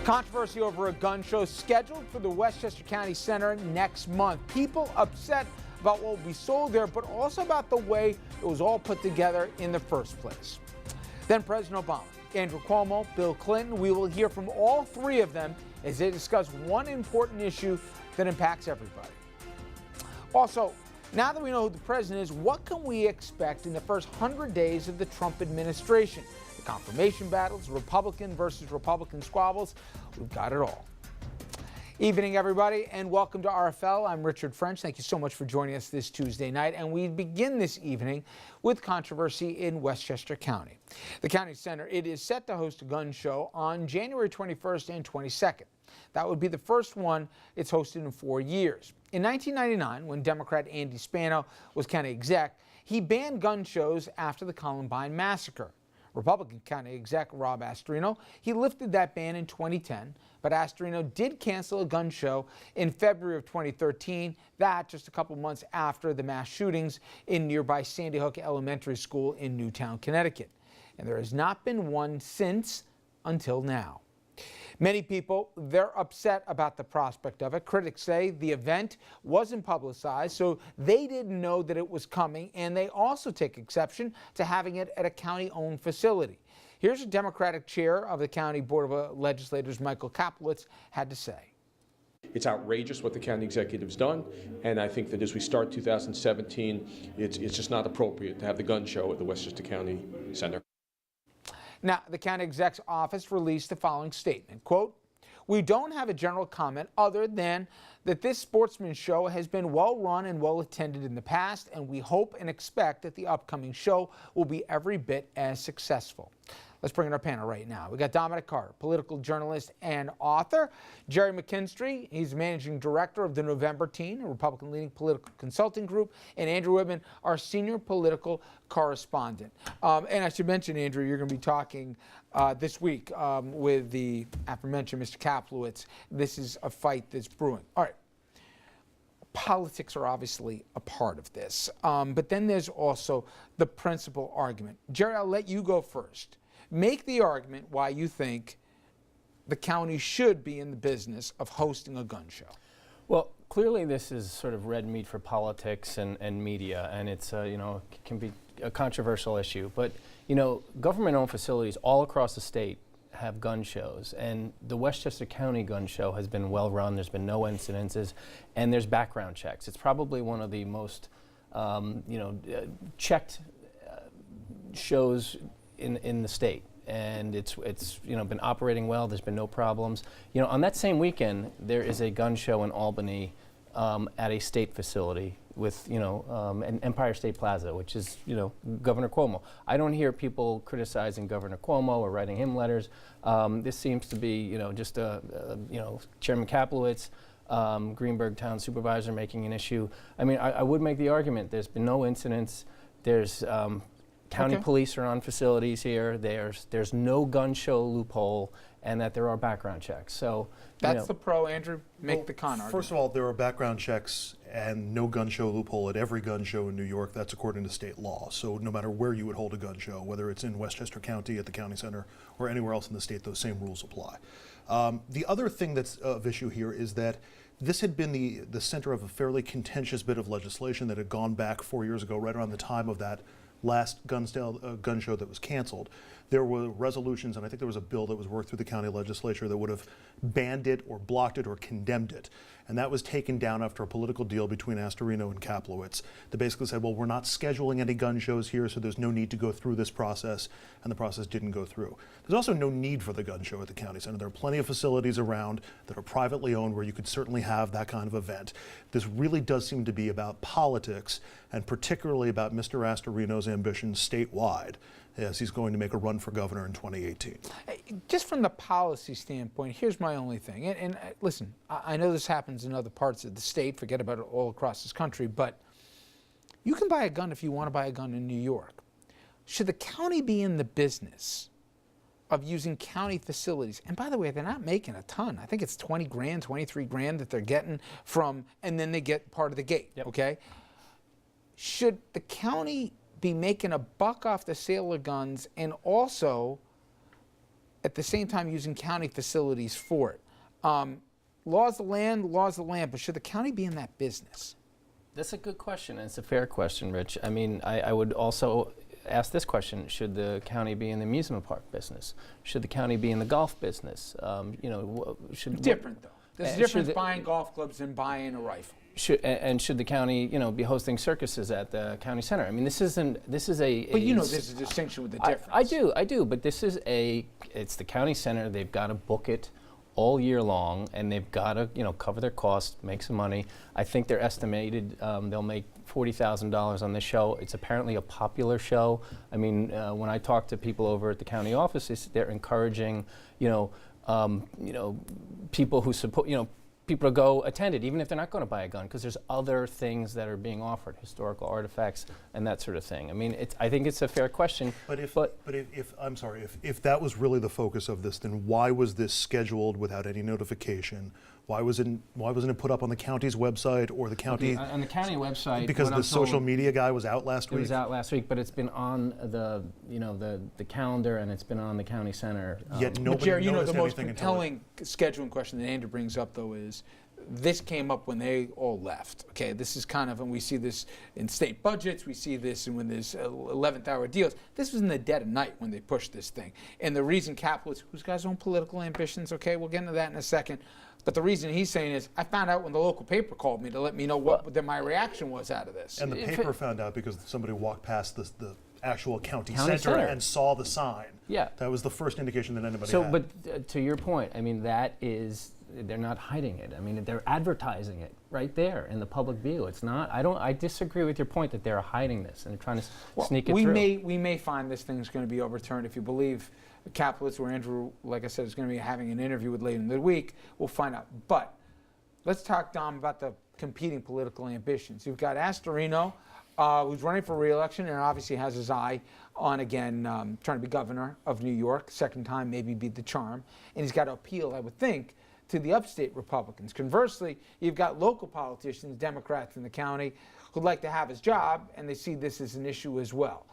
Controversy over a gun show scheduled for the Westchester County Center next month. People upset about what will be sold there, but also about the way it was all put together in the first place. Then President Obama, Andrew Cuomo, Bill Clinton, we will hear from all three of them as they discuss one important issue that impacts everybody. Also, now that we know who the president is, what can we expect in the first 100 days of the Trump administration? The confirmation battles, Republican versus Republican squabbles, we've got it all. Evening, everybody, and welcome to RFL. I'm Richard French. Thank you so much for joining us this Tuesday night. And we begin this evening with controversy in Westchester County. The county center, it is set to host a gun show on January 21st and 22nd. That would be the first one it's hosted in 4 years. In 1999, when Democrat Andy Spano was county exec, he banned gun shows after the Columbine massacre. Republican county exec Rob Astorino, he lifted that ban in 2010, but Astorino did cancel a gun show in February of 2013, that just a couple months after the mass shootings in nearby Sandy Hook Elementary School in Newtown, Connecticut. And there has not been one since until now. Many people, they're upset about the prospect of it. Critics say the event wasn't publicized, so they didn't know that it was coming, and they also take exception to having it at a county-owned facility. Here's what Democratic chair of the County Board of Legislators, Michael Kaplowitz, had to say. It's outrageous what the county executive's done, and I think that as we start 2017, it's just not appropriate to have the gun show at the Westchester County Center. Now, the county exec's office released the following statement, quote, "We don't have a general comment other than that this sportsman show has been well run and well attended in the past, and we hope and expect that the upcoming show will be every bit as successful." Let's bring in our panel right now. We got Dominic Carter, political journalist and author. Jerry McKinstry, he's managing director of the November Team, a Republican-leading political consulting group, and Andrew Whitman, our senior political correspondent. And I should mention, Andrew, you're going to be talking this week with the aforementioned Mr. Kaplowitz. This is a fight that's brewing. All right. Politics are obviously a part of this, but then there's also the principal argument. Jerry, I'll let you go first. Make the argument why you think the county should be in the business of hosting a gun show. Well, clearly this is sort of red meat for politics and media, and it's can be a controversial issue. But government-owned facilities all across the state have gun shows, and the Westchester County gun show has been well run. There's been no incidences, and there's background checks. It's probably one of the most checked shows in the state, and it's been operating well. There's been no problems. On that same weekend, there is a gun show in Albany at a state facility with an Empire State Plaza, which is Governor Cuomo. I don't hear people criticizing Governor Cuomo or writing him letters. This seems to be just Chairman Kaplowitz, Greenberg Town Supervisor, making an issue. I mean, I would make the argument there's been no incidents. There's county police are on facilities here. There's no gun show loophole, and that there are background checks. So that's the pro, Andrew. Make the con argument. First of all, there are background checks and no gun show loophole at every gun show in New York. That's according to state law. So no matter where you would hold a gun show, whether it's in Westchester County at the county center or anywhere else in the state, those same rules apply. The other thing that's of issue here is that this had been the center of a fairly contentious bit of legislation that had gone back 4 years ago, right around the time of that last gun show that was canceled. There were resolutions, and I think there was a bill that was worked through the county legislature that would have banned it or blocked it or condemned it. And that was taken down after a political deal between Astorino and Kaplowitz that basically said, well, we're not scheduling any gun shows here, so there's no need to go through this process, and the process didn't go through. There's also no need for the gun show at the county center. There are plenty of facilities around that are privately owned where you could certainly have that kind of event. This really does seem to be about politics, and particularly about Mr. Astorino's ambitions statewide, as he's going to make a run for governor in 2018. Just from the policy standpoint, here's my only thing. And listen, I know this happens in other parts of the state, forget about it all across this country, but you can buy a gun if you want to buy a gun in New York. Should the county be in the business of using county facilities? And by the way, they're not making a ton. I think it's 20 grand, 23 grand that they're getting from, and then they get part of the gate, okay? Should the county be making a buck off the sale of guns and also at the same time using county facilities for it. Law's the land, but should the county be in that business? That's a good question, and it's a fair question, Rich. I mean, I would also ask this question: should the county be in the amusement park business? Should the county be in the golf business? Different though. There's a difference buying golf clubs and buying a rifle. Should the county, be hosting circuses at the county center? I mean, this is a. But there's a distinction with the difference. I do, but it's the county center. They've got to book it all year long, and they've got to, cover their costs, make some money. I think they're estimated they'll make $40,000 on this show. It's apparently a popular show. I mean, when I talk to people over at the county office, they're encouraging, people who support, people to go attend it, even if they're not going to buy a gun, because there's other things that are being offered, historical artifacts and that sort of thing. I mean, I think it's a fair question. But if that was really the focus of this, then why was this scheduled without any notification? Why wasn't it put up on the county's website or the county? On the county website. Because the social media guy was out last week? It was out last week, but it's been on the calendar, and it's been on the county center. Yet nobody Jerry, noticed the most anything compelling scheduling question that Andrew brings up, though, is this came up when they all left. Okay, this is kind of, and we see this in state budgets, we see this when there's 11th hour deals. This was in the dead of night when they pushed this thing. And the reason capitalists, who's got his own political ambitions, okay, we'll get into that in a second. But the reason he's saying is, I found out when the local paper called me to let me know what my reaction was out of this. And the paper found out because somebody walked past the actual county center and saw the sign. Yeah. That was the first indication that anybody had. But to your point, I mean, they're not hiding it. I mean, they're advertising it right there in the public view. It's not, I disagree with your point that they're hiding this and they're trying to sneak it through. We may find this thing's going to be overturned if you believe the capitalists, where Andrew, like I said, is going to be having an interview with later in the week. We'll find out. But let's talk, Dom, about the competing political ambitions. You've got Astorino, who's running for re-election and obviously has his eye on, again, trying to be governor of New York. Second time, maybe be the charm. And he's got to appeal, I would think, to the upstate Republicans. Conversely, you've got local politicians, Democrats in the county, who'd like to have his job, and they see this as an issue as well.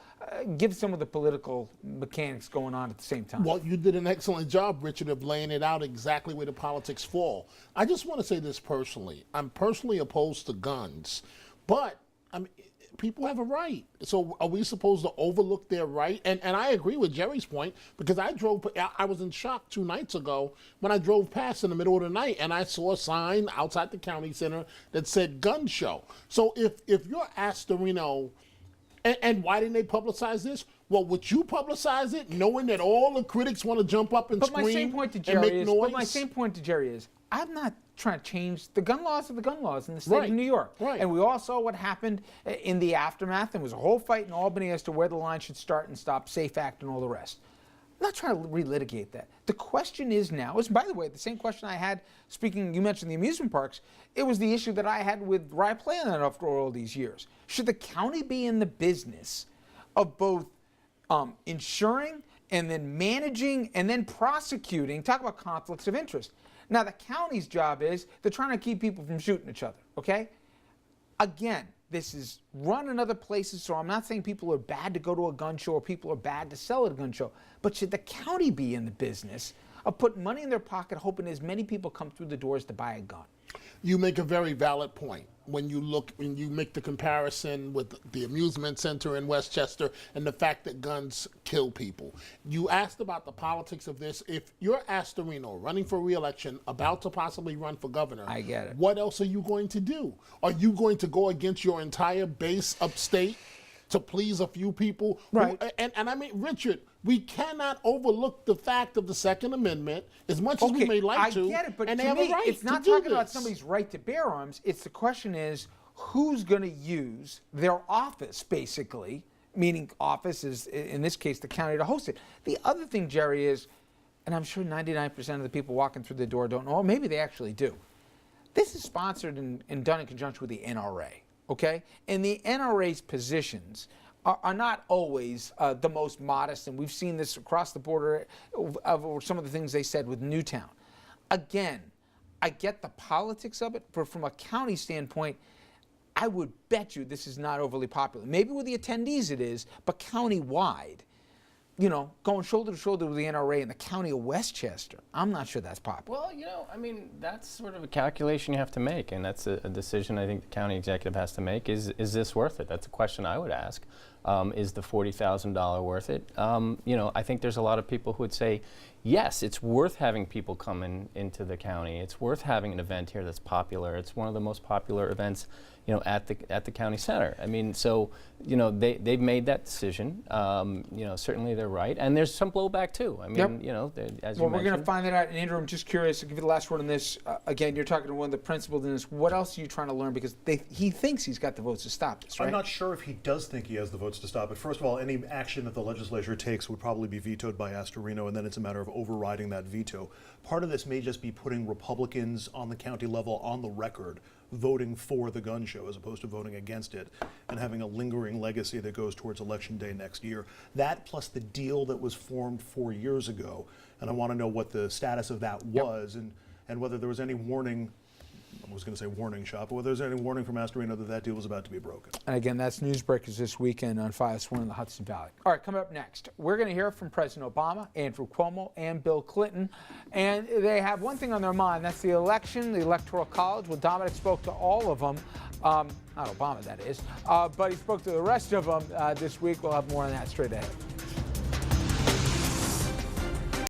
Give some of the political mechanics going on at the same time. Well, you did an excellent job, Richard, of laying it out exactly where the politics fall. I just want to say this personally. I'm personally opposed to guns, but people have a right. So are we supposed to overlook their right? And I agree with Jerry's point, because I was in shock 2 nights ago when I drove past in the middle of the night and I saw a sign outside the county center that said gun show. So if you're Astorino, and why didn't they publicize this? Well, would you publicize it knowing that all the critics want to jump up and scream and make noise? But my same point to Jerry is, I'm not trying to change the gun laws of the gun laws in the state of New York. Right. And we all saw what happened in the aftermath. There was a whole fight in Albany as to where the line should start and stop, SAFE Act and all the rest. I'm not trying to relitigate that. The question is now, by the way, the same question I had, you mentioned the amusement parks, it was the issue that I had with Rye Playland after all these years. Should the county be in the business of both insuring and then managing and then prosecuting? Talk about conflicts of interest. Now, the county's job is they're trying to keep people from shooting each other, okay? Again, this is run in other places, so I'm not saying people are bad to go to a gun show or people are bad to sell at a gun show, but should the county be in the business of putting money in their pocket, hoping as many people come through the doors to buy a gun? You make a very valid point when you make the comparison with the amusement center in Westchester and the fact that guns kill people. You asked about the politics of this. If you're Astorino running for re-election, about to possibly run for governor, I get it. What else are you going to do? Are you going to go against your entire base upstate to please a few people? Right. And I mean, Richard, we cannot overlook the fact of the Second Amendment, as much as we may like to. I get it, but and to they have me, a right it's not to do talking about this. somebody's right to bear arms. It's the question is, who's going to use their office, basically, meaning office is, in this case, the county, to host it. The other thing, Jerry, is, and I'm sure 99% of the people walking through the door don't know, or maybe they actually do, this is sponsored and done in conjunction with the NRA, okay? And the NRA's positions are not always the most modest, and we've seen this across the border of some of the things they said with Newtown. Again, I get the politics of it, but from a county standpoint, I would bet you this is not overly popular. Maybe with the attendees it is, but county-wide, you know, going shoulder to shoulder with the NRA in the county of Westchester. I'm not sure that's popular. Well, you know, I mean, that's sort of a calculation you have to make, and that's a decision I think the county executive has to make. Is this worth it? That's a question I would ask. Is the $40,000 worth it? You know, I think there's a lot of people who would say, yes, it's worth having people come into the county. It's worth having an event here that's popular. It's one of the most popular events, you know, at the county center. I mean, so, you know, they've made that decision. You know, certainly they're right, and there's some blowback too. I mean, you know, as you mentioned. Well, we're going to find that out. Andrew, I'm just curious. I'll give you the last word on this. Again, you're talking to one of the principals in this. What else are you trying to learn? Because he thinks he's got the votes to stop this, right? I'm not sure if he does think he has the votes to stop it. First of all, any action that the legislature takes would probably be vetoed by Astorino, and then it's a matter of overriding that veto. Part of this may just be putting Republicans on the county level on the record voting for the gun show as opposed to voting against it, and having a lingering legacy that goes towards Election Day next year. That plus the deal that was formed 4 years ago, and I want to know what the status of that was, and whether there was any warning. I was going to say warning shot, but whether there's any warning from Astorino that that deal was about to be broken. And again, that's Newsbreakers this weekend on Fox 1 in the Hudson Valley. All right, coming up next, we're going to hear from President Obama, Andrew Cuomo, and Bill Clinton. And they have one thing on their mind, that's the election, the Electoral College. Well, Dominic spoke to all of them. Not Obama, that is. But he spoke to the rest of them this week. We'll have more on that straight ahead.